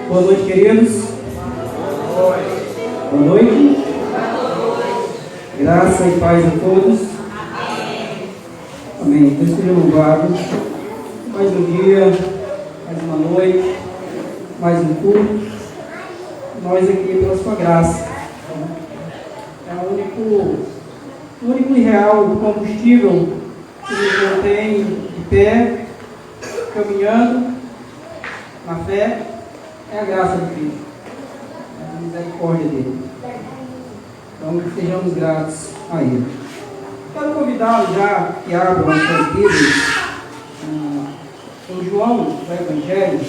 Boa noite, queridos. Boa noite. Graça e paz a todos. Amém. Deus seja louvado. Mais um dia, mais uma noite, mais um culto. Nós aqui pela sua graça. É o único e real combustível que nos mantém de pé, caminhando na fé, é a graça de Cristo, é a misericórdia dele. Então, sejamos gratos a ele. Quero convidá-lo já que abram as suas Bíblias em João, do Evangelho,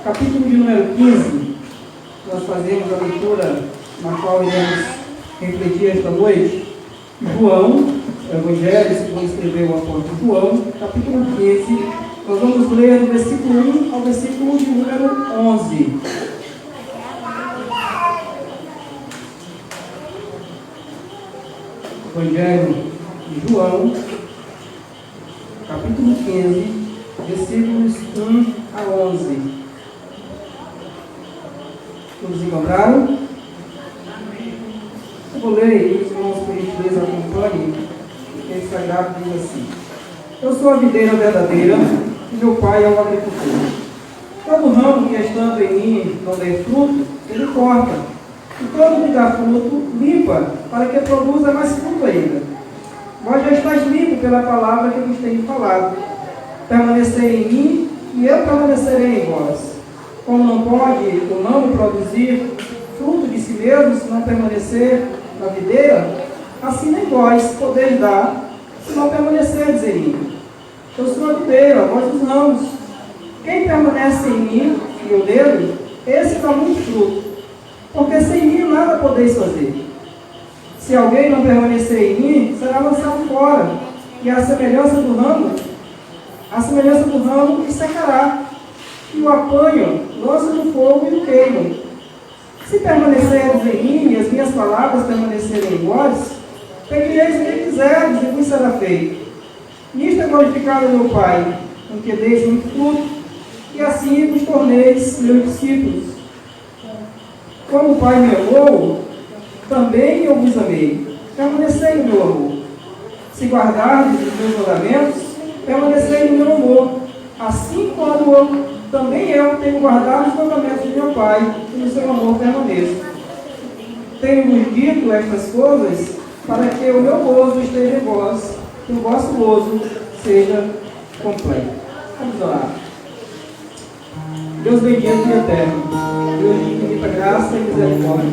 capítulo de número 15. Nós fazemos a leitura na qual iremos refletir esta noite. João, o Evangelho, segundo escreveu o apóstolo João, capítulo 15. Nós vamos ler do versículo 1 ao versículo de número 11. Evangelho de João, capítulo 15, versículos 1 a 11. Todos encontraram? Eu vou ler e os irmãos, por gentileza, acompanhem. O texto sagrado diz assim: Eu sou a videira verdadeira, e meu pai é o agricultor. Todo ramo que estando em mim não der fruto, ele corta. E todo que dá fruto, limpa, para que produza mais fruto ainda. Vós já estáis limpos pela palavra que vos tenho falado. Permanecei em mim, e eu permanecerei em vós. Como não pode o ramo produzir fruto de si mesmo, se não permanecer na videira, assim nem vós podeis dar, se não permanecerdes em mim. Eu sou a videira, vós os ramos. Quem permanece em mim, e eu nele, esse dá muito fruto, porque sem mim nada podeis fazer. Se alguém não permanecer em mim, será lançado fora, e a semelhança do ramo lhe secará, e o apanham, lançam no fogo e o queimam. Se permanecerdes em mim, e as minhas palavras permanecerem em vós, pedireis o que quiserdes, e vos será feito. Nisto é glorificado meu Pai, em que deis muito fruto, e assim vos torneis meus discípulos. Como o Pai me amou, também eu vos amei. Permanecei no meu amor. Se guardardes os meus mandamentos, permanecei no meu amor. Assim como também eu tenho guardado os mandamentos de meu Pai, e no seu amor permaneço. Tenho-vos dito estas coisas, para que o meu gozo esteja em vós, que o vosso gozo seja completo. Vamos orar. Deus bendito e eterno, Deus de infinita graça e misericórdia.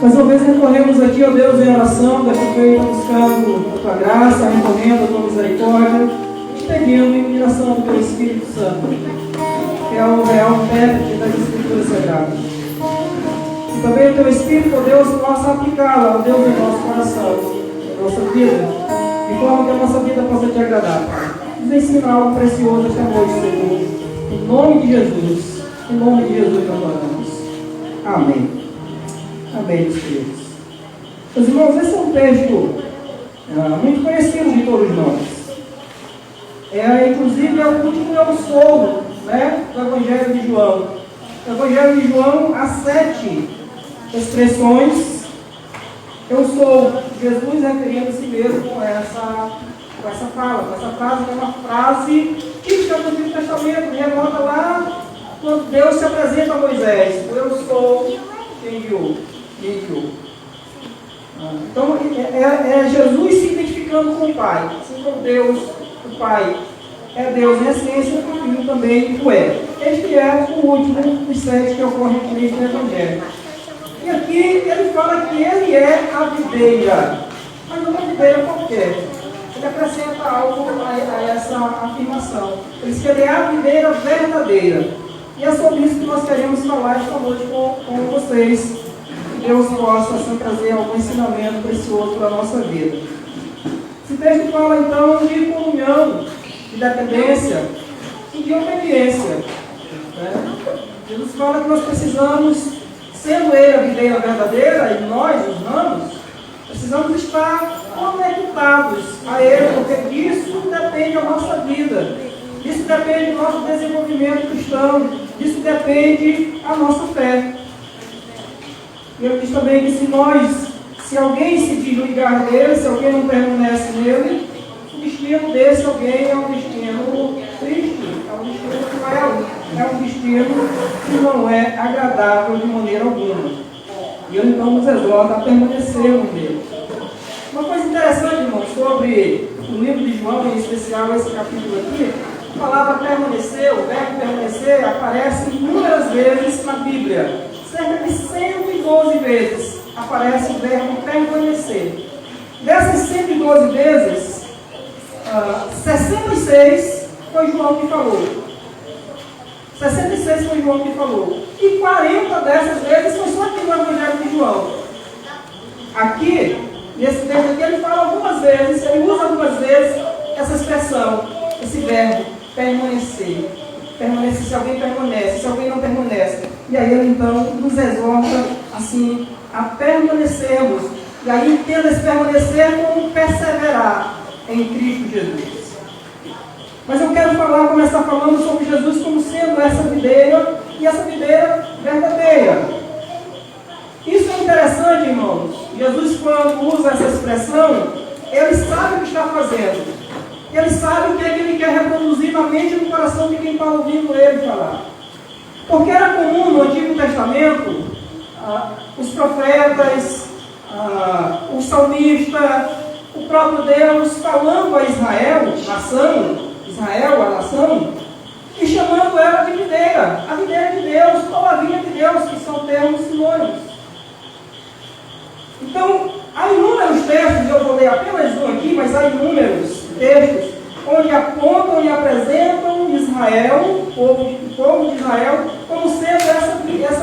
Mais uma vez recorremos a Ti, ó Deus, em oração, desta feita buscando a Tua graça, recorrendo a Tua misericórdia, e pedindo a iluminação do Teu Espírito Santo, que é o real intérprete das Escrituras Sagradas. E também o Teu Espírito, ó Deus, possa aplicá-lo, ó Deus, em nosso coração, em nossa vida, de forma que a nossa vida possa Te agradar, Pai. Nos ensina algo precioso esta noite, Senhor. Em nome de Jesus, nós oramos. Amém. Amém, meus queridos. Meus irmãos, esse é um texto muito conhecido de todos nós. Inclusive, é o último eu sou, do Evangelho de João. No Evangelho de João, há 7 expressões. Eu sou, Jesus referindo a si mesmo com essa fala, com essa frase, que é uma frase típica do Antigo Testamento, remonta lá quando Deus se apresenta a Moisés: Eu sou quem enviou. Então, é Jesus se identificando com o Pai. Assim como Deus, o Pai, é Deus em essência, o Filho também o é. Este é o último dos 7 que ocorre aqui neste Evangelho. E aqui ele fala que ele é a videira, mas não é uma videira qualquer. Ele acrescenta algo a essa afirmação. Ele diz que ele é a videira verdadeira. E é sobre isso que nós queremos falar esta noite com vocês. Que Deus possa assim trazer algum ensinamento precioso para a nossa vida. Esse texto fala então de comunhão, de dependência e de obediência. Jesus fala que nós precisamos, sendo ele a videira verdadeira e nós, os ramos, precisamos estar conectados a ele, porque disso depende a nossa vida. Isso depende do nosso desenvolvimento cristão. disso depende a nossa fé. E ele diz também que se alguém se desligar dele, se alguém não permanece nele, o destino desse alguém é um destino triste, é um destino cruel, é um destino que não é agradável de maneira alguma. E ele então nos exorta a permanecermos nele. Uma coisa interessante, irmão, sobre o livro de João, em especial esse capítulo aqui, a palavra permanecer, o verbo permanecer, aparece inúmeras vezes na Bíblia. Cerca de 112 vezes aparece o verbo permanecer. Dessas 112 vezes, 66 foi João que falou. 66 foi João que falou. E 40 dessas vezes foi só aqui no Evangelho de João. Aqui, nesse texto aqui, ele fala algumas vezes, ele usa algumas vezes essa expressão, esse verbo, permanecer. Permanecer, se alguém permanece, se alguém não permanece. E aí ele então nos exorta assim a permanecermos. E aí entenda esse permanecer como perseverar em Cristo Jesus. Mas eu quero começar falando sobre Jesus como sendo essa videira e essa videira verdadeira. Isso é interessante, irmãos. Jesus, quando usa essa expressão, ele sabe o que está fazendo. Ele sabe o que é que ele quer reproduzir na mente e no coração de quem está ouvindo ele falar. Porque era comum no Antigo Testamento, os profetas, o salmista, o próprio Deus falando a Israel, a nação, e chamando ela de videira, a videira de Deus, ou a vinha de Deus, que são termos sinônimos. Então, há inúmeros textos, eu vou ler apenas um aqui, mas há inúmeros textos, onde apontam e apresentam Israel, o povo de Israel, como sendo essa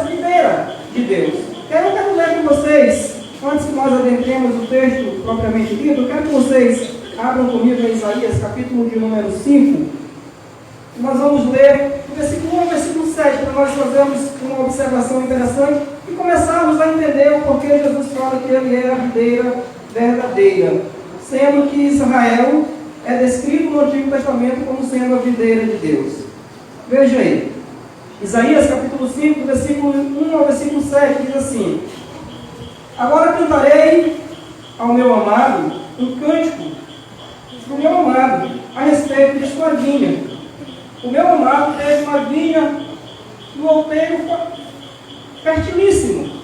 videira de Deus. Eu quero ler com vocês, antes que nós adentremos o texto propriamente dito, eu quero que vocês abram comigo em Isaías, capítulo de número 5. Nós vamos ler o versículo 1 e versículo 7, para nós fazermos uma observação interessante e começarmos a entender o porquê Jesus fala que ele é a videira verdadeira, sendo que Israel é descrito no Antigo Testamento como sendo a videira de Deus. Veja aí, Isaías capítulo 5, versículo 1 ao versículo 7, diz assim: Agora cantarei ao meu amado um cântico do meu amado a respeito de sua vinha. O meu amado teve uma vinha no outeiro fertilíssimo.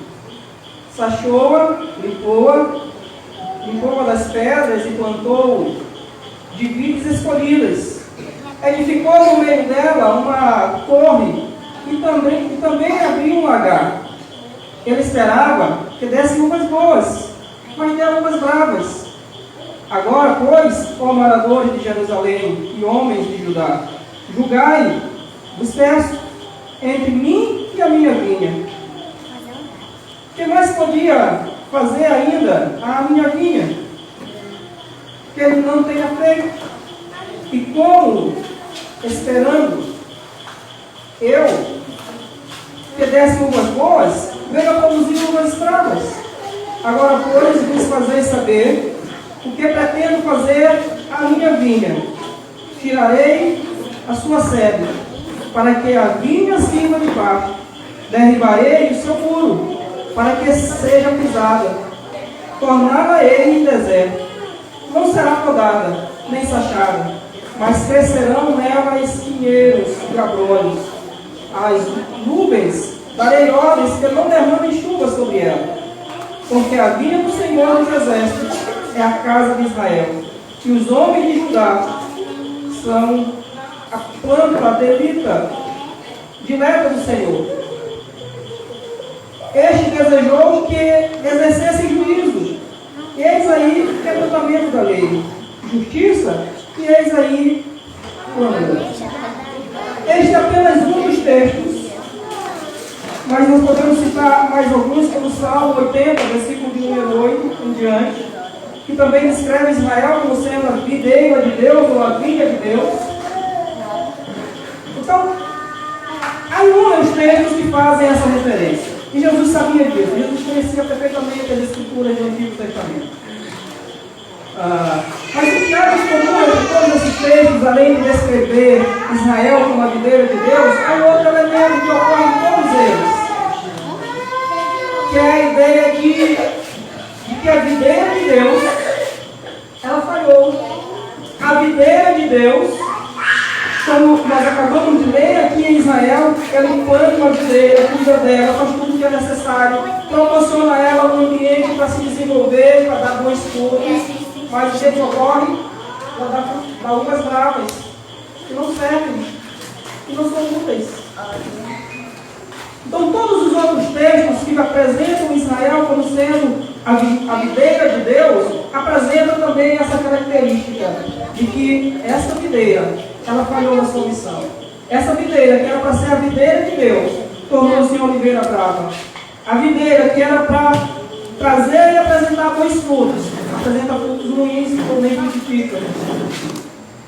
Sachou-a, limpou-a das pedras e plantou de vides escolhidas. Edificou no meio dela uma torre e também abriu um lagar. Ele esperava que desse uvas boas, mas deu uvas bravas. Agora, pois, ó moradores de Jerusalém e homens de Judá, julgai, vos peço, entre mim e a minha vinha. Que mais podia fazer ainda a minha vinha, que ele não tenha feito? E como, esperando eu que desse uvas boas, veio a produzir uvas bravas. Agora, pois, vos fazeis saber o que pretendo fazer à minha vinha. Tirarei a sua sebe, para que a vinha sirva de pasto. Derribarei o seu muro, para que seja pisada. Torná-la-ei em deserto. Não será podada, nem sachada, mas crescerão nela espinheiros e abrolhos. As nuvens darei ordens que não derramem chuva sobre ela, porque a vinha do Senhor dos Exércitos é a casa de Israel, e os homens de Judá são a planta delita, dileta do Senhor. Este desejou que exercesse juízo, e eis aí quebrantamento da lei, justiça, e eis aí clamor. Este é apenas um dos textos, mas nós podemos citar mais alguns, como o Salmo 80, versículo de número 8 em diante, que também descreve Israel como sendo a videira de Deus, ou a vinha de Deus. Então, há inúmeros textos que fazem essa referência. E Jesus sabia disso. Jesus conhecia perfeitamente as escrituras do Antigo Testamento. Mas o que chaves comuns de todos esses textos, além de descrever Israel como a videira de Deus, há um outro elemento que ocorre em todos eles, que é a ideia de que a videira de Deus, ela falhou. A videira de Deus, como nós acabamos de ler aqui em Israel, ela implanta uma videira, cuida dela, faz tudo o que é necessário, proporciona a ela um ambiente para se desenvolver, para dar bons frutos, mas o que ocorre? Ela dá uvas bravas, que não servem, que não são úteis. Então, todos os outros textos que apresentam Israel como sendo a videira de Deus, apresentam também essa característica de que essa videira, ela falhou na sua missão. Essa videira, que era para ser a videira de Deus, tornou-se uma oliveira brava. A videira, que era para trazer e apresentar bons frutos, apresenta frutos ruins que também frutificam.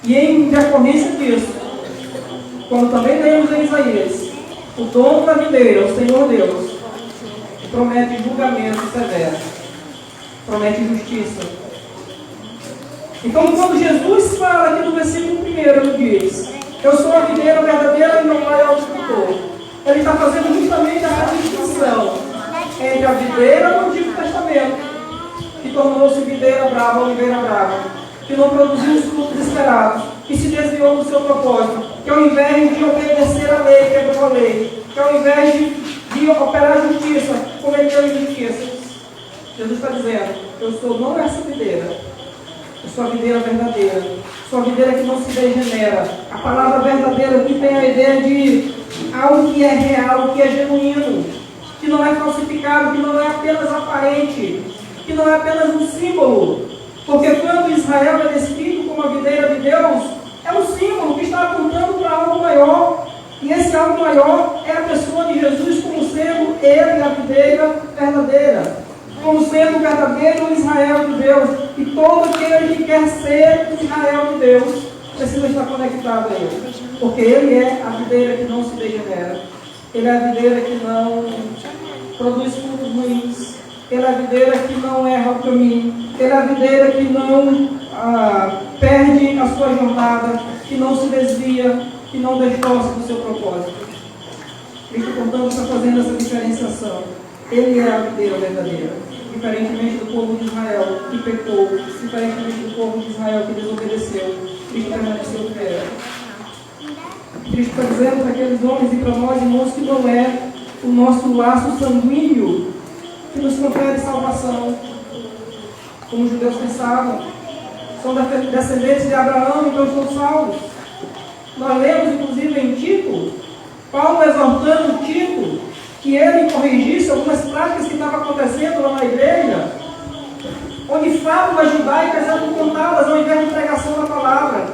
E em decorrência disso, como também lemos em Isaías, o dono da videira, o Senhor Deus, promete julgamento severo, promete justiça. Então, quando Jesus fala aqui no versículo 1, ele diz: eu sou a videira verdadeira e meu pai é o agricultor. Ele está fazendo justamente essa distinção entre a videira do Antigo Testamento, que tornou-se videira brava, oliveira brava, que não produziu os frutos esperados, que se desviou do seu propósito, que ao invés de obedecer a lei, quebrou a lei, que ao invés de operar justiça, cometeu injustiça. Jesus está dizendo: eu sou não essa videira, eu sou a videira verdadeira, sou a videira que não se degenera. A palavra verdadeira aqui tem a ideia de algo que é real, que é genuíno, que não é falsificado, que não é apenas aparente, que não é apenas um símbolo. Porque quando Israel é descrito como a videira de Deus, é um símbolo que está apontando para algo maior. E esse algo maior é a pessoa de Jesus como sendo ele a videira verdadeira, como sendo o verdadeiro Israel de Deus. E todo aquele que quer ser Israel de Deus precisa estar conectado a ele, porque ele é a videira que não se degenera, ele é a videira que não produz frutos ruins, ele é a videira que não erra o caminho, ele é a videira que não perde a sua jornada, que não se desvia, que não destorce do seu propósito. Cristo, portanto, está fazendo essa diferenciação. Ele é a videira verdadeira, diferentemente do povo de Israel que pecou, diferentemente do povo de Israel que desobedeceu. Cristo permaneceu fiel. Cristo está dizendo para aqueles homens e para nós, irmãos, que não é o nosso laço sanguíneo que nos confere salvação, como os judeus pensavam. São descendentes de Abraão, então são salvos. Nós lemos, inclusive, em Tito, Paulo exortando Tito que ele corrigisse algumas práticas que estavam acontecendo lá na igreja, onde fábulas judaicas eram contadas ao invés de pregação da palavra,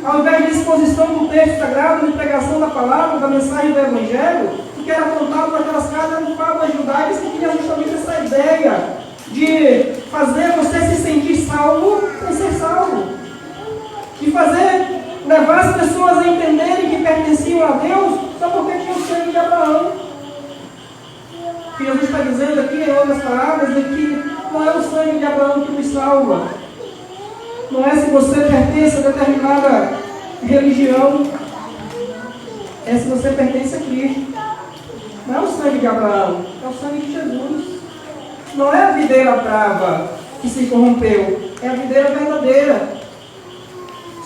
ao invés de exposição do texto sagrado, de pregação da palavra, da mensagem do Evangelho. O que era contado naquelas casas eram fábulas judaicas que tinham justamente essa ideia de fazer você se sentir salvo sem ser salvo, de levar as pessoas a entenderem que pertenciam a Deus só porque tinham o sangue de Abraão. O que Jesus está dizendo aqui, em outras palavras, é que não é o sangue de Abraão que nos salva, não é se você pertence a determinada religião, é se você pertence a Cristo. Não é o sangue de Abraão, é o sangue de Jesus. Não é a videira brava que se corrompeu, é a videira verdadeira.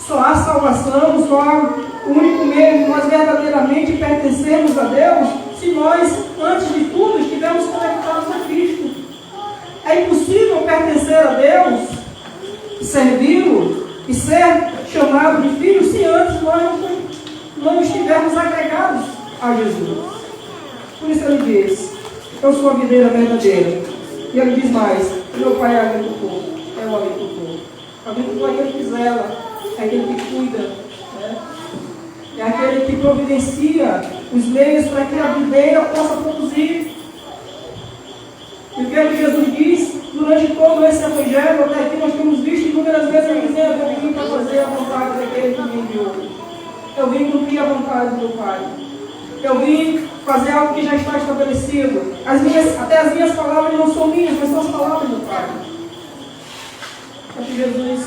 Só há salvação, só há o único meio de nós verdadeiramente pertencermos a Deus se nós, antes de tudo, estivermos conectados a Cristo. É impossível pertencer a Deus, servi-lo e ser chamado de filho se antes nós não estivermos agregados a Jesus. Por isso ele diz: eu sou a videira verdadeira. E ele diz mais: meu pai é agricultor, é o agricultor. O agricultor é aquele que zela, é aquele que cuida, né? É aquele que providencia os meios para que a videira possa produzir. E o que é que Jesus diz? Durante todo esse evangelho, até aqui nós temos visto inúmeras vezes ele dizendo: eu vim para fazer a vontade daquele que me enviou. Eu vim cumprir a vontade do meu Pai. Eu vim fazer algo que já está estabelecido. Até as minhas palavras não são minhas, mas são as palavras do Pai. Só que Jesus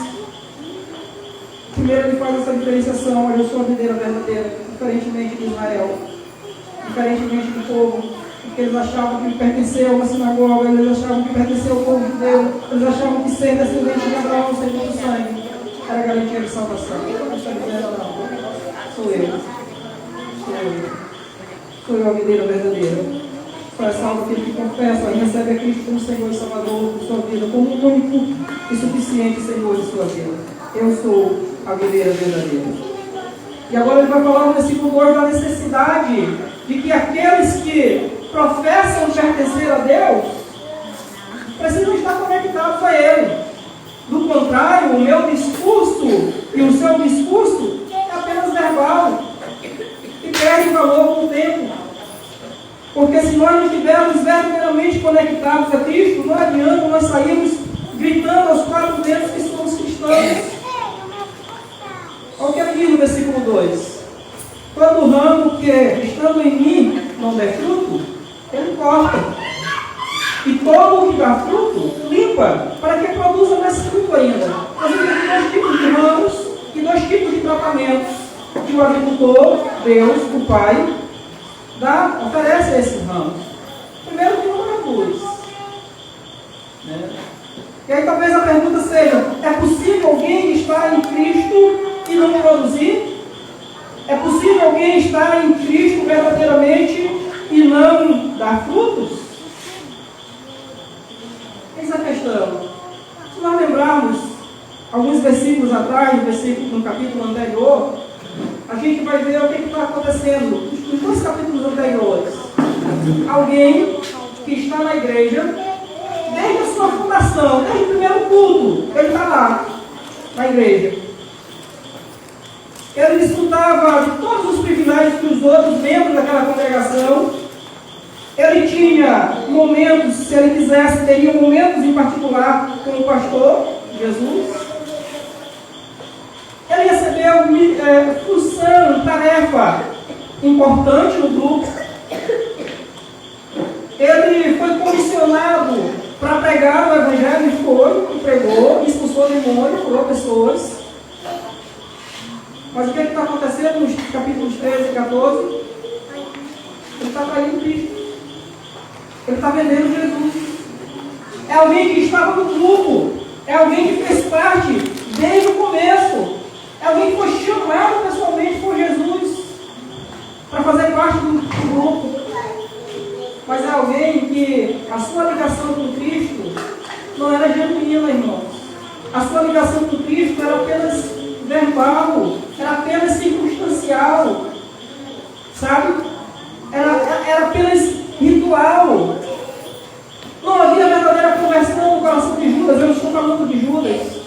primeiro ele faz essa diferenciação: olha, eu sou a videira verdadeira, diferentemente de Israel, diferentemente do povo, porque eles achavam que pertencia a uma sinagoga, eles achavam que pertencia ao povo judeu, eles achavam que ser descendente de Abraão, segundo o sangue, era garantia de salvação. Não está dizendo, não. Sou eu. Sou eu a videira verdadeira. Só é salvo aquele que confessa e recebe a Cristo como Senhor e Salvador de sua vida, como o único e suficiente Senhor de sua vida. Eu sou a videira verdadeira. E agora ele vai falar no versículo 2 da necessidade de que aqueles que professam pertencer a Deus precisam estar conectados a Ele. Do contrário, o meu discurso e o seu discurso é apenas verbal e perde valor com o tempo. Porque se nós não estivermos verdadeiramente conectados a Cristo, não adianta nós sairmos gritando aos quatro ventos que somos cristãos. Olha o que ele diz no versículo 2: todo ramo que, estando em mim, não der fruto, ele corta. E todo o que dá fruto, limpa, para que produza mais fruto ainda. Nós temos dois tipos de ramos e dois tipos de tratamentos que o agricultor, Deus, o Pai, oferece a esses ramos. Primeiro que não reproduz. E aí talvez a pergunta seja: é possível alguém estar em Cristo e não produzir? É possível alguém estar em Cristo verdadeiramente e não dar frutos? Eis a questão. Se nós lembrarmos alguns versículos atrás, no capítulo anterior, a gente vai ver o que está acontecendo nos dois capítulos anteriores. Alguém que está na igreja, desde a sua fundação, desde o primeiro culto, ele está lá, na igreja. Ele desfrutava de todos os privilégios que os outros membros daquela congregação. Ele tinha momentos, se ele quisesse, teria momentos em particular com o pastor Jesus. Ele recebeu função, tarefa importante no grupo. Ele foi comissionado para pregar o Evangelho e foi, pregou, expulsou demônio, curou pessoas. Mas o que está acontecendo nos capítulos 13 e 14? Ele está traindo Cristo. Ele está vendendo Jesus. É alguém que estava no grupo. É alguém que fez parte desde o começo. É alguém que foi chamado pessoalmente por Jesus para fazer parte do grupo. Mas é alguém que a sua ligação com Cristo não era genuína, irmãos. A sua ligação com Cristo era apenas verbal, era apenas circunstancial, sabe? Era apenas ritual. Não havia verdadeira conversão no coração de Judas. Eu estou falando de Judas.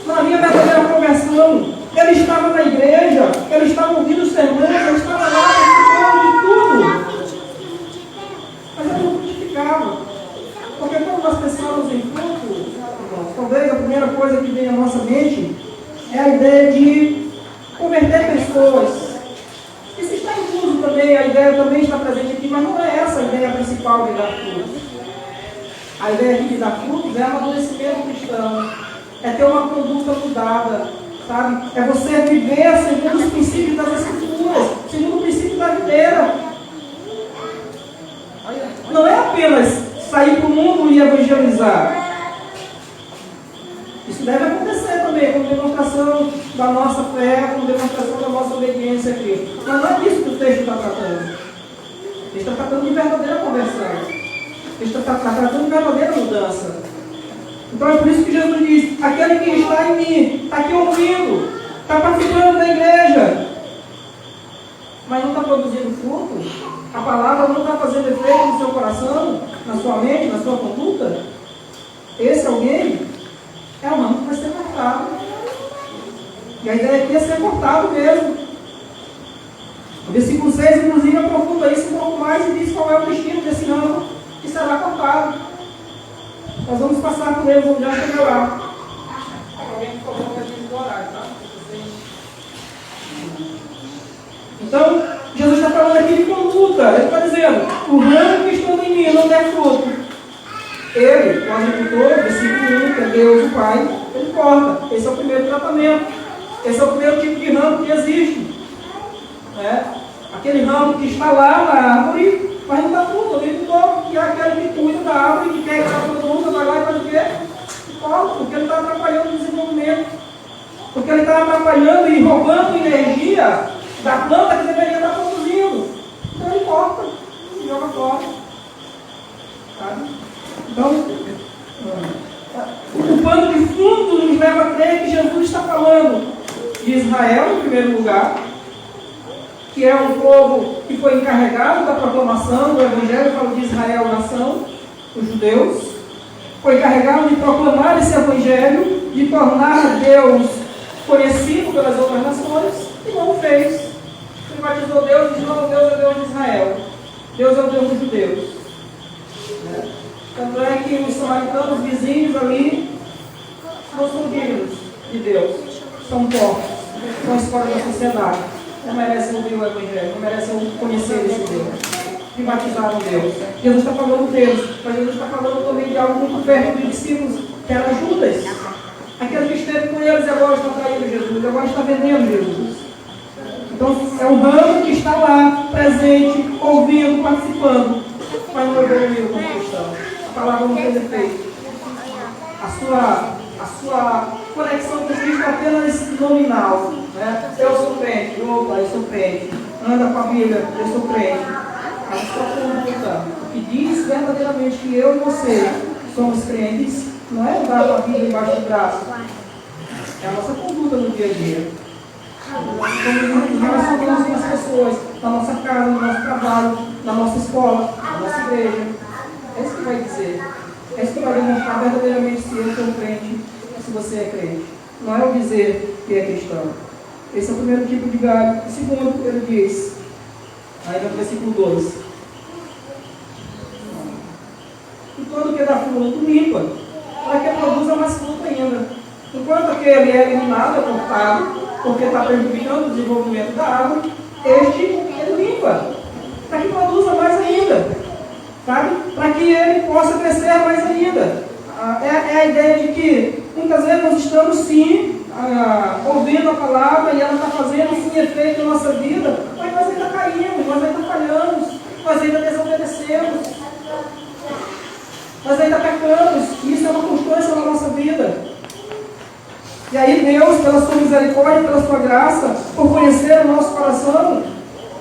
Não havia verdadeira conversão. Ele estava na igreja, ele estava ouvindo os sermões, ele estava lá participando de tudo. Mas ele não frutificava. Porque quando nós pensamos em fruto, talvez a primeira coisa que vem à nossa mente é a ideia de converter pessoas. Isso está incluso também, a ideia também está presente aqui, mas não é essa a ideia principal de dar frutos. A ideia aqui de dar frutos é amadurecimento cristão, é ter uma conduta mudada, sabe? É você viver segundo os princípios das Escrituras, segundo o princípio da videira. Não é apenas sair para o mundo e evangelizar. Isso deve acontecer também, como demonstração da nossa fé, como demonstração da nossa obediência a Cristo. Mas não é disso que o texto está tratando. Ele está tratando de verdadeira conversão. Ele está tratando de verdadeira mudança. Então é por isso que Jesus diz: aquele que está em mim, está aqui ouvindo, está participando da igreja, mas não está produzindo fruto, a palavra não está fazendo efeito no seu coração, na sua mente, na sua conduta, esse alguém é um ramo que vai ser cortado. E a ideia aqui é ser cortado mesmo. O versículo 6, inclusive, aprofunda isso um pouco mais e diz qual é o destino desse ramo que será cortado. Nós vamos passar por ele, vamos já chegar lá. Alguém, por favor, vai vir do horário, tá? Então, Jesus está falando aqui de conduta. Ele está dizendo: o ramo que estando em mim não der fruto, ele, o agricultor, versículo 1, que é Deus o Pai, ele corta. Esse é o primeiro tratamento. Esse é o primeiro tipo de ramo que existe. Né? Aquele ramo que está lá na árvore, mas não dá fruto, nem todo, que é aquele que cuida da árvore, que quer que ela produza, vai lá e faz o quê? Corta, porque ele está atrapalhando o desenvolvimento. Porque ele está atrapalhando e roubando energia da planta que deveria estar produzindo. Então ele corta e joga fora. Sabe? Então, o pano de fundo nos leva a crer que Jesus está falando de Israel, em primeiro lugar, que é um povo que foi encarregado da proclamação do Evangelho, falo de Israel, nação, os judeus, foi encarregado de proclamar esse Evangelho, de tornar Deus conhecido pelas outras nações, e não fez. Privatizou Deus e disse: não, Deus é Deus de Israel, Deus é o Deus dos judeus. Tanto é que os samaritanos vizinhos ali não são dignos de Deus, são porcos, são fora da sociedade, não merecem ouvir o Evangelho, não merecem conhecer esse Deus. Privatizaram Deus. Jesus está falando deles, mas Jesus está falando também de algo muito perto dos discípulos, que era Judas. Aquele que esteve com eles e agora está traindo Jesus, agora está vendendo Jesus. Então é um ramo que está lá, presente, ouvindo, participando, mas não evoluiu como cristão. A palavra não tem efeito. A sua conexão com Cristo é apenas nominal. Né? Eu sou crente, opa, eu sou crente. Anda com a Bíblia, eu sou crente. A sua conduta, o que diz verdadeiramente que eu e você somos crentes, não é andar com a Bíblia embaixo do braço. É a nossa conduta no dia a dia. Como nos relacionamos com as pessoas, na nossa casa, no nosso trabalho, na nossa escola, na nossa igreja. É isso que vai dizer. É isso que vai demonstrar verdadeiramente se eu sou crente ou se você é crente. Não é o dizer que é cristão. Esse é o primeiro tipo de galho. O segundo, ele diz, ainda no versículo 2: e todo que dá fruto limpa, para que produza mais fruto ainda. Enquanto aquele é eliminado, é cortado, porque está prejudicando o desenvolvimento da árvore, este ele limpa, para que produza mais ainda, sabe? Para que ele possa crescer mais ainda. É a ideia de que muitas vezes nós estamos sim ouvindo a palavra e ela está fazendo sim efeito na nossa vida, mas nós ainda caímos, nós ainda falhamos, nós ainda desobedecemos, nós ainda pecamos. Isso é uma constância na nossa vida. E aí Deus, pela sua misericórdia, pela sua graça, por conhecer o nosso coração,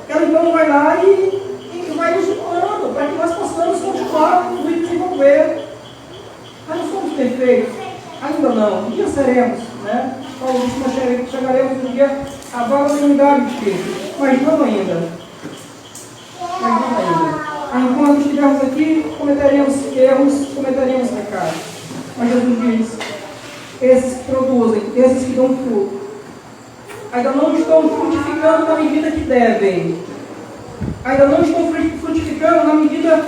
Ele então vai lá e vai nos limpando, para que nós possamos continuar e desenvolver. Nós não somos perfeitos, ainda não, um dia seremos, né? Paulo disse que nós chegaremos um dia à vala da unidade de Cristo, mas não ainda. Enquanto estivermos aqui, cometeremos erros, cometeremos pecados. Mas Jesus diz: esses que produzem, esses que dão fruto, ainda não estão frutificando na medida que devem, ainda não estão frutificando na medida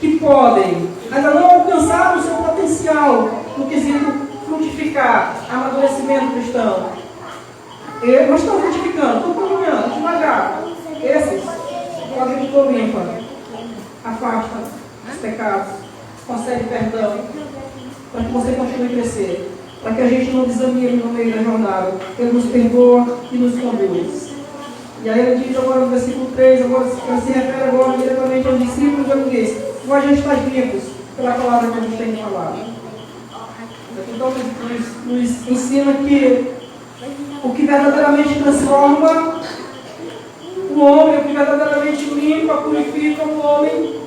que podem, ainda não alcançaram o seu potencial no quesito frutificar, amadurecimento cristão. Mas estão frutificando, estão caminhando devagar. Esses, o agricultor limpa, afasta os pecados, concede perdão, para que você continue a crescer, para que a gente não desanime no meio da jornada. Ele nos perdoa e nos conduz. E aí ele diz agora no versículo 3, agora ele se refere agora diretamente aos discípulos, ele diz: vós já estáis limpos pela palavra que a gente tem falado. Então nos ensina que o que verdadeiramente transforma o homem, o que verdadeiramente limpa, purifica o homem,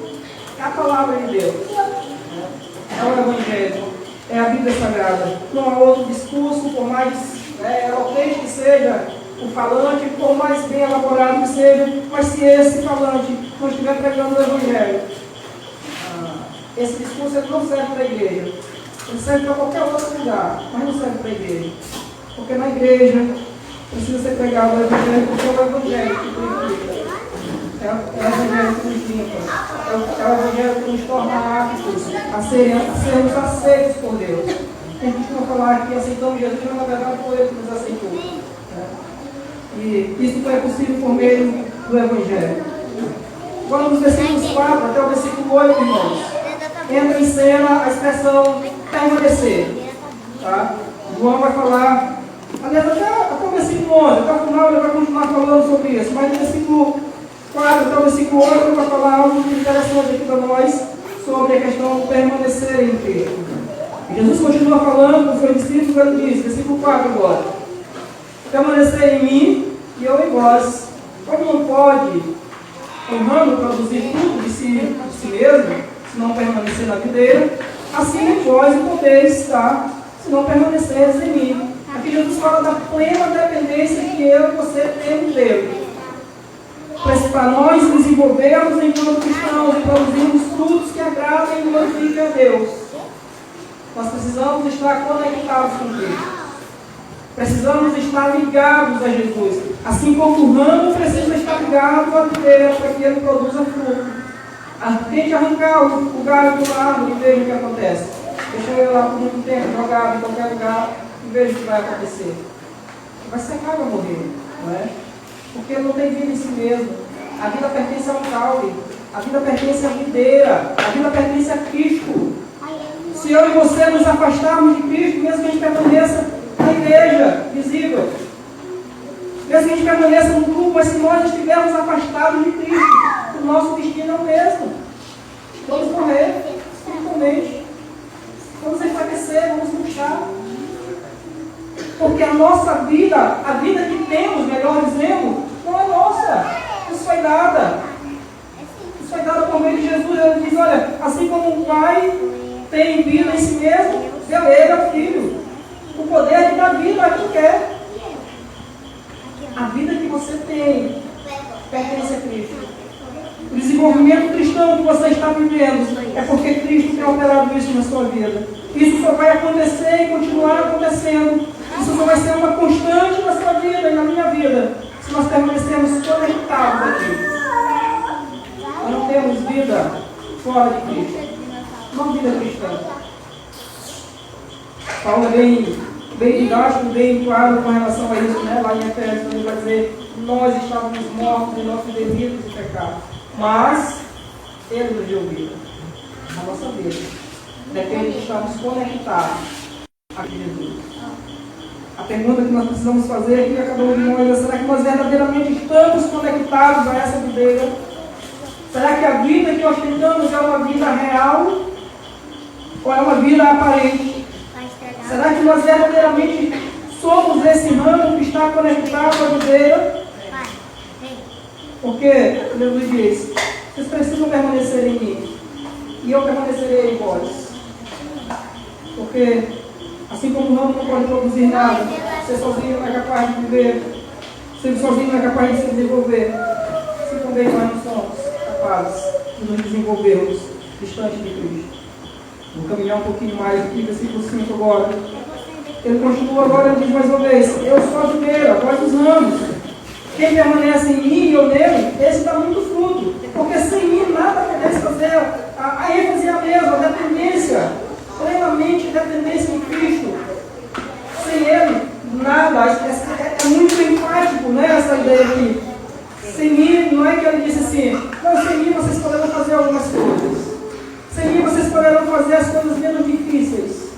é a palavra de Deus. É o Evangelho, é a Bíblia Sagrada. Não há outro discurso, por mais eloquente que seja o falante, por mais bem elaborado que seja, mas se esse falante não estiver pregando o Evangelho, esse discurso não serve para a igreja. Ele serve para qualquer outro lugar, mas não serve para a igreja. Porque na igreja precisa ser pregado o Evangelho, porque é o Evangelho que purifica. É o Evangelho que nos limpa. É o Evangelho que nos torna aptos a sermos aceitos por Deus. A gente costuma falar que aceitamos Jesus, mas na verdade foi Ele que nos aceitou. E isso foi possível por meio do Evangelho. Agora nos versículos 4 até o versículo 8, irmãos, entra em cena a expressão permanecer. Tá? João vai falar Aliás, até o versículo 11, até o final ele vai continuar falando sobre isso, mas no versículo 4 até o versículo 8 ele vai falar algo interessante aqui para nós sobre a questão de permanecer em Cristo. E Jesus continua falando com os seus discípulos, ele diz, versículo 4 agora: permanecer em mim e eu em vós. Como não pode um ramo produzir tudo de si mesmo, se não permanecer na videira, assim vós não podeis estar, se não permaneceres em mim. Aqui Jesus fala da plena dependência que eu e você temos dele. Para nós desenvolvermos enquanto cristãos e produzirmos frutos que agradem e glorifiquem a Deus, nós precisamos estar conectados com Cristo. Precisamos estar ligados a Jesus. Assim como o ramo precisa estar ligado à videira para que ele produza fruto. Tente arrancar o galho de uma árvore e veja o que acontece. Deixa ele lá por muito tempo, jogado em qualquer lugar e veja o que vai acontecer. Vai secar, vai morrer, não é? Porque não tem vida em si mesmo. A vida pertence ao caule. A vida pertence à videira. A vida pertence a Cristo. Se eu e você nos afastarmos de Cristo, mesmo que a gente permaneça na igreja visível, mesmo que a gente permaneça no grupo, mas se nós estivermos afastados de Cristo, o nosso destino é o mesmo. Vamos morrer espiritualmente. Vamos enfraquecer, vamos murchar. Porque a nossa vida, a vida que temos, melhor dizendo, não é nossa. Isso foi dada. Isso foi dado por meio de Jesus. Ele diz, olha, assim como o Pai tem vida em si mesmo, deu ele ao Filho o poder de dar vida a quem quer. A vida que você tem pertence a Cristo. O desenvolvimento cristão que você está vivendo é porque Cristo tem operado isso na sua vida. Isso só vai acontecer e continuar acontecendo. Isso só vai ser uma constante na sua vida e na minha vida, se nós permanecermos conectados a Cristo. Nós não temos vida fora de Cristo. Não vida cristã. Paulo é bem didático, bem claro com relação a isso, né? Lá em Efésios ele vai dizer: nós estávamos mortos em nossos delitos e pecados, mas ele nos deu vida. A nossa vida depende de estarmos conectados a Jesus. A pergunta que nós precisamos fazer aqui a cada um de nós é: será que nós verdadeiramente estamos conectados a essa videira? Será que a vida que ostentamos é uma vida real ou é uma vida aparente? Será que nós verdadeiramente somos esse ramo que está conectado à videira? Porque Jesus diz: vocês precisam permanecer em mim e eu permanecerei em vós. Porque assim como o ramo não pode produzir nada, você sozinho não é capaz de viver, você sozinho não é capaz de se desenvolver, assim também nós não somos capazes de nos desenvolvermos distante de Cristo. Vou caminhar um pouquinho mais aqui, versículo 5 agora. Ele continua agora, ele diz mais uma vez: eu sou a videira, vós os ramos. Quem permanece em mim e eu nele, esse dá muito fruto. Porque sem mim nada podeis fazer. A ênfase é a mesma, a dependência, plenamente dependência em Cristo. Sem ele, nada. É muito enfático, né, essa ideia aqui. Sem mim, não é que ele disse assim: não, sem mim vocês poderão fazer algumas coisas. Sem mim vocês poderão fazer as coisas menos difíceis.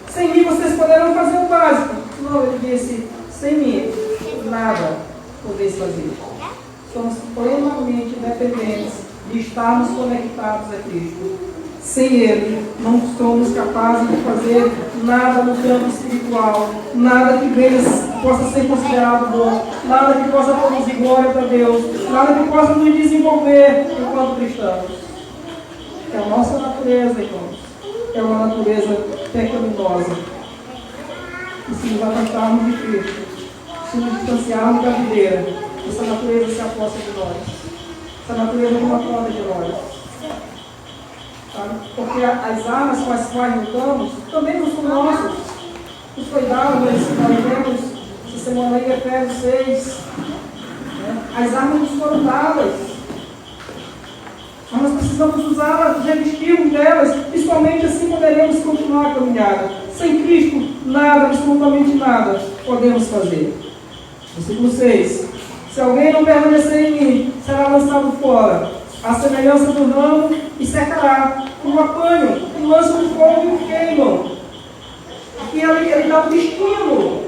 Sem mim vocês poderão fazer o básico. Não, ele disse: sem mim, nada podeis fazer. Somos plenamente dependentes de estarmos conectados a Cristo. Sem Ele, não somos capazes de fazer nada no campo espiritual, nada que possa ser considerado bom, nada que possa produzir glória para Deus, nada que possa nos desenvolver enquanto cristãos. É a nossa natureza, irmãos. É uma natureza pecaminosa. E se nos afastarmos de Cristo, se nos distanciarmos da videira, essa natureza se aposta de nós. Essa natureza toma conta de nós. Sabe? Porque as armas com as quais lutamos também não são nossas. Nos foi dado, nós lemos essa semana aí, Efésios 6. Né? As armas nos foram dadas. Mas nós precisamos usá-las, revestirmos delas, e somente assim poderemos continuar a caminhada. Sem Cristo, nada, absolutamente nada, podemos fazer. Versículo 6. Se alguém não permanecer em mim, será lançado fora, à semelhança do ramo, e secará, como apanham, e lançam no fogo e o queimam. Aqui ele dá um destino.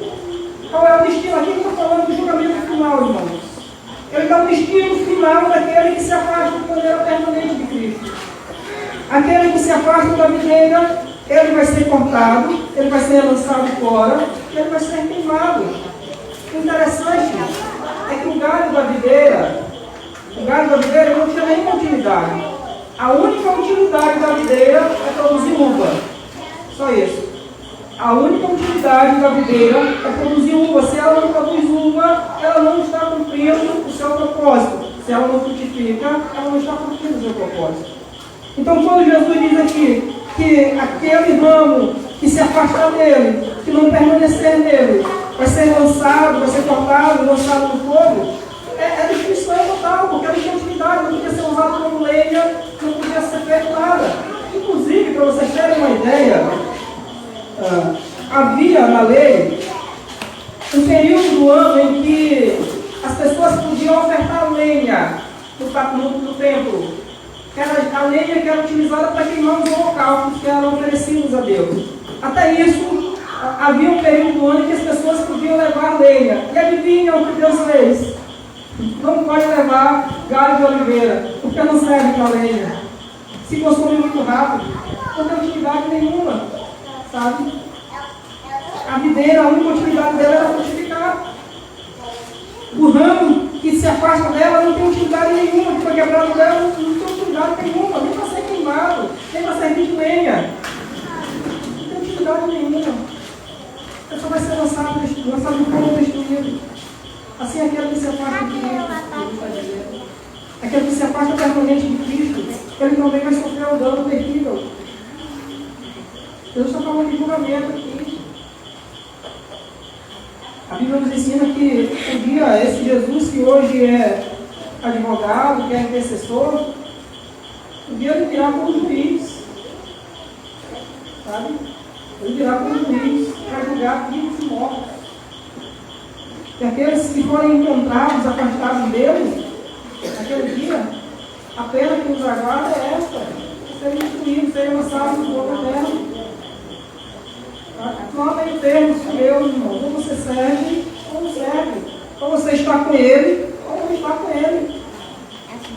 Qual é o destino? Aqui está falando do julgamento final, irmãos. Ele dá o destino final daquele que se afasta de maneira permanente de Cristo. Aquele que se afasta da videira, ele vai ser cortado, ele vai ser lançado fora, ele vai ser queimado. O interessante é que o galho da videira não tinha nenhuma utilidade. A única utilidade da videira é produzir uva. Só isso. A única utilidade da videira é produzir uva. Se ela não produz uva, ela não está cumprindo o seu propósito. Se ela não frutifica, ela não está cumprindo o seu propósito. Então, quando Jesus diz aqui que aquele ramo que se afastar dele, que não permanecer nele, vai ser lançado, vai ser cortado, lançado no fogo, é destruição total, porque ela não tinha utilidade, não podia ser usado como lenha, não podia ser feito nada. Inclusive, para vocês terem uma ideia, havia na lei um período do ano em que as pessoas podiam ofertar lenha no templo. Era a lenha que era utilizada para queimar os holocaustos que eram oferecidos a Deus. Até isso, havia um período do ano em que as pessoas podiam levar lenha. E adivinham o que Deus fez? Não pode levar galho de oliveira, porque não serve para lenha. Se consome muito rápido, não tem utilidade nenhuma, sabe? A videira, a única utilidade dela era frutificar. O ramo que se afasta dela não tem utilidade nenhuma, que foi quebrado dela não tem utilidade nenhuma, nem para ser queimado, nem para servir de lenha. Não tem utilidade nenhuma. A pessoa vai ser lançado no fogo destruído. Assim é aquele que se afasta de Cristo. Aquele que se afasta permanente de Cristo, ele também vai sofrer um dano terrível. Deus está falando de julgamento aqui. A Bíblia nos ensina que um dia esse Jesus que hoje é advogado, que é intercessor, um dia ele virá como juiz. Sabe? Ele virá como juiz para julgar vivos e mortos. E aqueles que forem encontrados, afastados dele, naquele dia, a pena que nos aguarda é esta: serem destruídos, serem lançados no fogo eterno. Não há meio termo com Deus, irmão. Ou você serve, ou não serve. Ou você está com Ele, ou não está com Ele.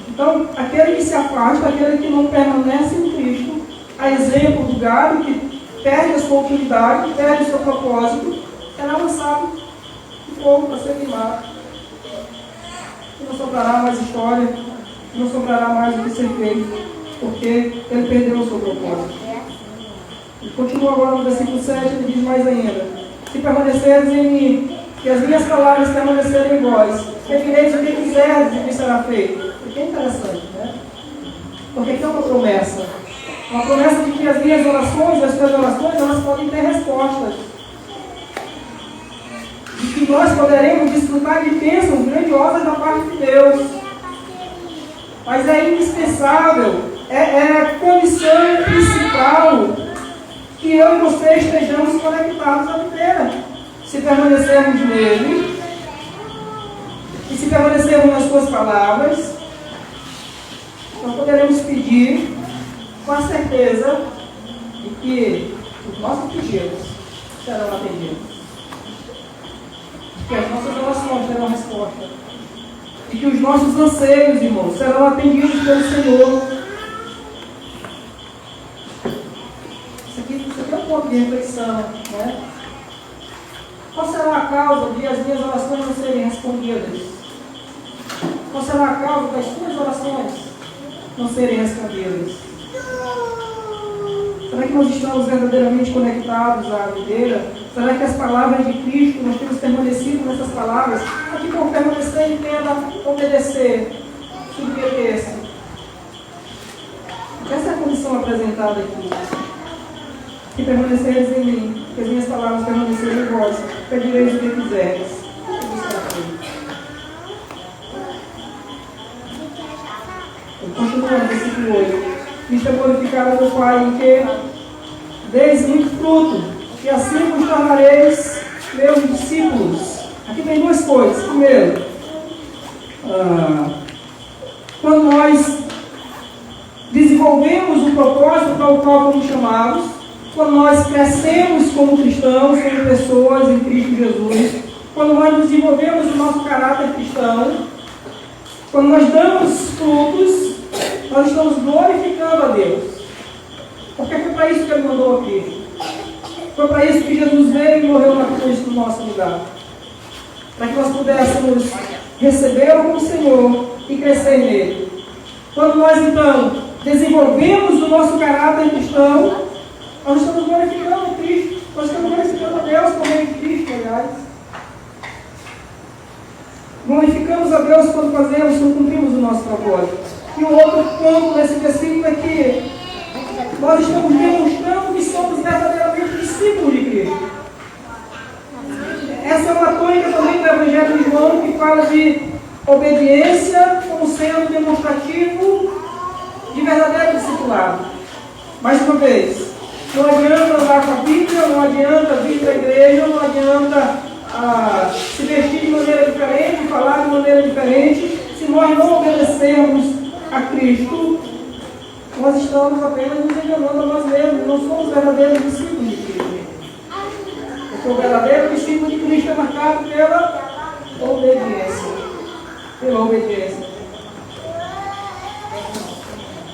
Então, aquele que se afasta, aquele que não permanece em Cristo, a exemplo do galho que perde a sua utilidade, perde o seu propósito, será lançado no fogo para ser queimado. E não sobrará mais história, não sobrará mais o que ser feito, porque ele perdeu o seu propósito. E continua agora no versículo 7, ele diz mais ainda: se permaneceres em mim, e as minhas palavras permanecerem em vós, pedireis o que quiserdes e o que será feito. Porque é interessante, né? Porque aqui é uma promessa. Uma promessa de que as minhas orações, as tuas orações, elas podem ter respostas. De que nós poderemos desfrutar de bênçãos grandiosas da parte de Deus. Mas é indispensável, é a condição principal que eu e você estejamos conectados à videira. Se permanecermos nele, e se permanecermos nas suas palavras, nós poderemos pedir com a certeza de que os nossos pedidos serão atendidos, de que as nossas orações terão resposta, de que os nossos anseios, irmãos, serão atendidos pelo Senhor. Isso aqui é um ponto de reflexão, né? Qual será a causa de as minhas orações não serem respondidas? Qual será a causa das suas orações não serem respondidas? Será que nós estamos verdadeiramente conectados à videira? Será que as palavras de Cristo, nós temos permanecido nessas palavras? Aqui, por permanecer, entenda obedecer, submeter-se. Essa é a condição apresentada aqui. Se permaneceres em mim, que as minhas palavras permanecerem em vós, pedireis o que quiseres. Continuando, versículo 8. Isto é glorificado ao meu Pai, em que deis muito fruto, e assim vos tornareis meus discípulos. Aqui tem duas coisas. Primeiro, quando nós desenvolvemos o propósito para o qual fomos chamados, quando nós crescemos como cristãos, como pessoas em Cristo Jesus, quando nós desenvolvemos o nosso caráter cristão, quando nós damos frutos, nós estamos glorificando a Deus. Porque foi para isso que Ele mandou a Cristo. Foi para isso que Jesus veio e morreu na cruz no nosso lugar. Para que nós pudéssemos recebê-lo como Senhor e crescer nele. Quando nós, então, desenvolvemos o nosso caráter cristão, nós estamos glorificando a Cristo. Nós estamos glorificando a Deus por meio de Cristo, aliás. Glorificamos a Deus quando cumprimos o nosso propósito. E o outro ponto nesse versículo é que nós estamos demonstrando que somos verdadeiramente discípulos de Cristo. Essa é uma tônica também do Evangelho de João, que fala de obediência como sendo demonstrativo de verdadeiro discipulado. Mais uma vez, não adianta andar com a Bíblia, não adianta vir para a igreja, não adianta se vestir de maneira diferente, falar de maneira diferente. Se nós não obedecermos a Cristo, nós estamos apenas nos enganando a nós mesmos. Não somos verdadeiros discípulos de Cristo. Porque o verdadeiro discípulo de Cristo é marcado pela obediência. Pela obediência.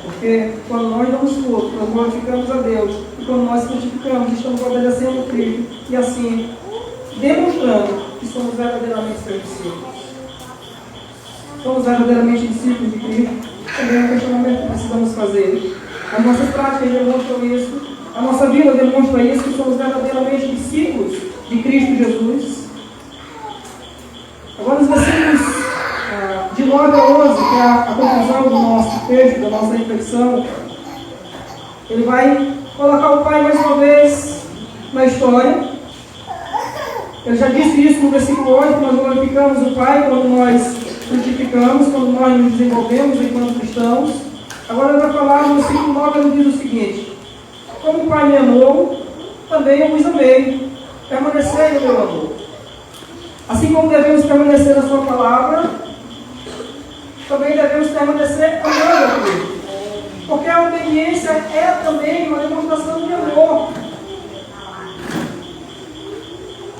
Porque quando nós damos fruto, nós glorificamos a Deus. E quando nós frutificamos, estamos obedecendo a Cristo. E assim, demonstrando que somos verdadeiramente seus discípulos. Somos verdadeiramente discípulos de Cristo. Também é um questionamento que precisamos fazer. As nossas práticas demonstram isso. A nossa vida demonstra isso, que somos verdadeiramente discípulos de Cristo Jesus. Agora, nos versículos de 9 a 11, que é a conclusão do nosso texto, da nossa reflexão, ele vai colocar o Pai mais uma vez na história. Ele já disse isso no versículo 8, que nós glorificamos o Pai quando nós frutificamos, quando nós nos desenvolvemos enquanto cristãos. Agora ele vai falar no versículo 9, ele diz o seguinte: como o Pai me amou, também eu vos amei. Permanecei no meu amor. Assim como devemos permanecer na sua palavra, também devemos permanecer amando a Cristo. Porque a obediência é também uma demonstração de amor.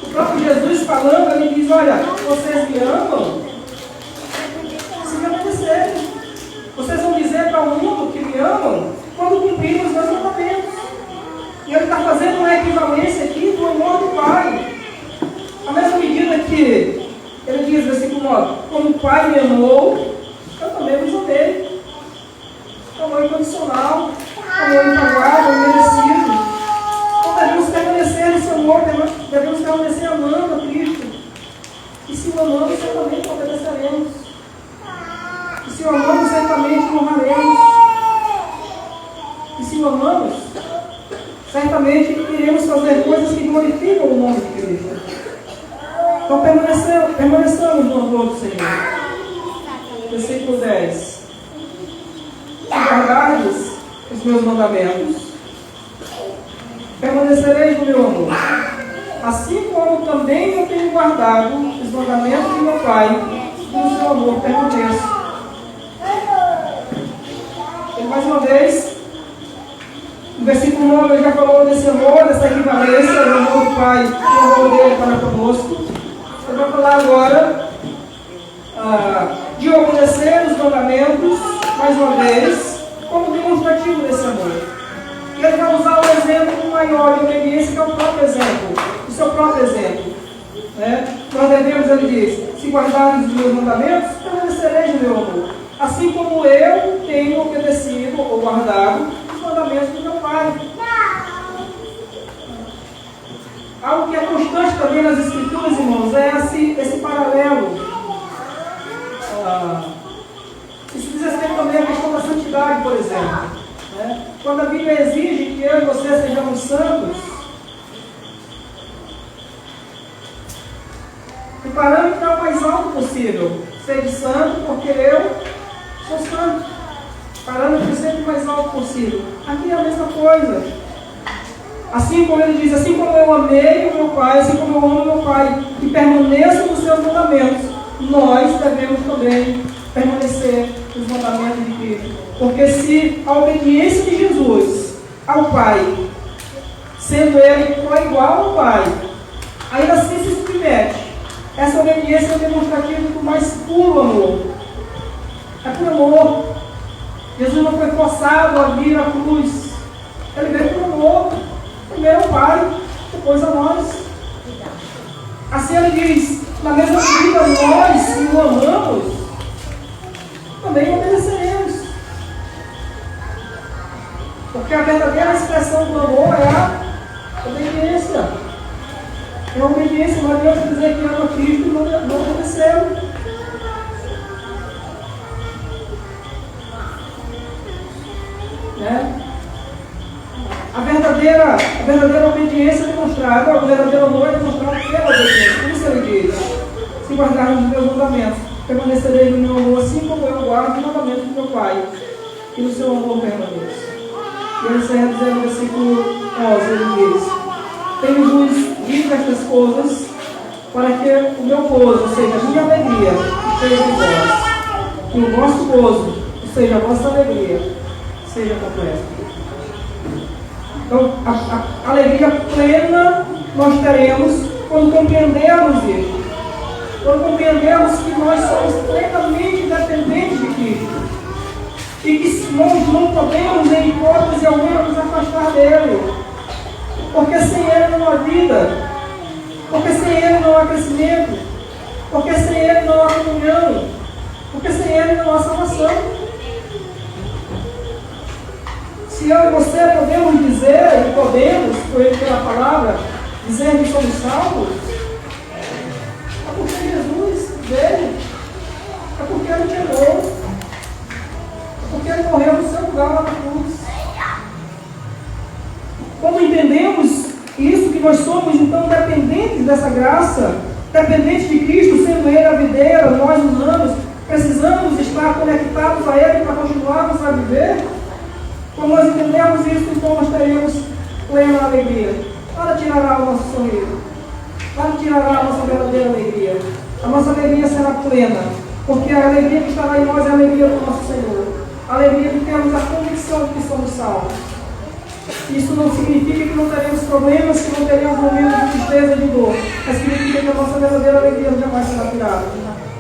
O próprio Jesus falando, ele diz: olha, vocês me amam se me obedecerem. Vocês vão dizer para o mundo que me amam quando cumprirem os meus mandamentos. E ele está fazendo uma equivalência aqui do amor do Pai. A mesma medida que ele diz, versículo 9: como o Pai me amou, eu também vos amei. Amor incondicional, amor impagável, merecido. Então devemos permanecer nesse amor, devemos permanecer amando a Cristo. E se o amamos, certamente obedeceremos. E se o amamos, certamente honraremos. E se o amamos, certamente iremos fazer coisas que glorificam o nome de Cristo. Então permaneçamos no amor do Senhor. Versículo 10: se guardardes os meus mandamentos, permanecereis no meu amor, assim como também eu tenho guardado os mandamentos de meu Pai, e no seu amor permaneço. E mais uma vez, no versículo 9 ele já falou desse amor, dessa equivalência do amor do Pai e do amor dele para conosco. Ele vai falar agora de obedecer os mandamentos, mais uma vez, como demonstrativo desse amor. E ele vai usar o exemplo maior de obediência, que é o próprio exemplo, o seu próprio exemplo. Né? Nós devemos, ele diz: se guardardes os meus mandamentos, permanecereis no meu amor. Assim como eu tenho obedecido ou guardado os mandamentos do meu Pai. Algo que é constante também nas Escrituras, irmãos, é esse paralelo. Isso diz respeito também à questão da santidade, por exemplo. Né? Quando a Bíblia exige que eu e você sejamos santos, o parâmetro é o mais alto possível. Ser santo porque eu sou santo. O parâmetro é sempre o mais alto possível. Aqui é a mesma coisa. Assim como ele diz: assim como eu amei o meu Pai, assim como eu amo o meu Pai, e permaneço nos seus mandamentos, nós devemos também permanecer nos mandamentos de Cristo. Porque se a obediência de Jesus ao Pai, sendo ele igual ao Pai, ainda assim se submete Essa obediência é o demonstrativo do mais puro amor. É por amor. Jesus não foi forçado a vir à cruz. Ele veio por amor. Primeiro ao Pai, depois a nós. Assim ele diz, na mesma medida nós, se o amamos, também obedeceremos. Porque a verdadeira expressão do amor é a obediência. É a obediência. Não adianta dizer que ama Cristo e não obedeceu. Né? A verdadeira obediência é demonstrada, o verdadeiro amor é demonstrado pela obediência. Por isso ele diz: se guardarmos os meus mandamentos, permanecereis no meu amor, assim como eu guardo os mandamentos do meu Pai, e no seu amor permaneço. E ele encerra dizendo no versículo 11, ele diz: tenho-vos dito estas coisas para que o meu gozo, ou seja, a minha alegria, esteja em vós, que o vosso gozo, ou seja, a vossa alegria, seja completa. Então, a alegria plena nós teremos quando compreendermos isso. Quando compreendermos que nós somos plenamente dependentes de Cristo. E que nós não podemos, em hipótese alguma, nos afastar dele. Porque sem ele não há vida. Porque sem ele não há crescimento. Porque sem ele não há comunhão. Porque sem ele não há salvação. Se eu e você podemos dizer, e podemos, pela palavra, dizer que somos salvos, é porque Jesus veio, é porque ele te amou, é porque ele morreu no seu lugar lá na cruz. Como entendemos isso, que nós somos então dependentes dessa graça, dependentes de Cristo, sendo ele a videira, nós humanos, precisamos estar conectados a ele para continuarmos a viver. Quando nós entendemos isso, então nós teremos plena alegria. Nada tirará o nosso sorriso. Nada tirará a nossa verdadeira alegria. A nossa alegria será plena. Porque a alegria que estará em nós é a alegria do nosso Senhor. A alegria que temos a convicção de que somos salvos. Isso não significa que não teremos problemas, que não teremos momentos de tristeza e de dor. Mas significa que a nossa verdadeira alegria jamais será tirada.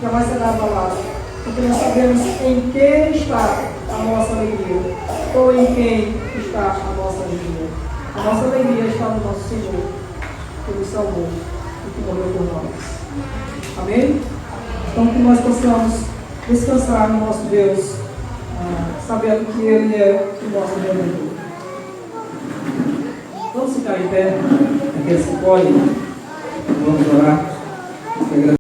Jamais será abalada. Porque nós sabemos em quem está a nossa alegria. Ou em quem está a nossa alegria. A nossa alegria está no nosso Senhor, que nos salvou e que morreu por nós. Amém? Então que nós possamos descansar no nosso Deus, sabendo que Ele é o nosso Redentor. Vamos ficar em pé, aqueles que podem, vamos orar.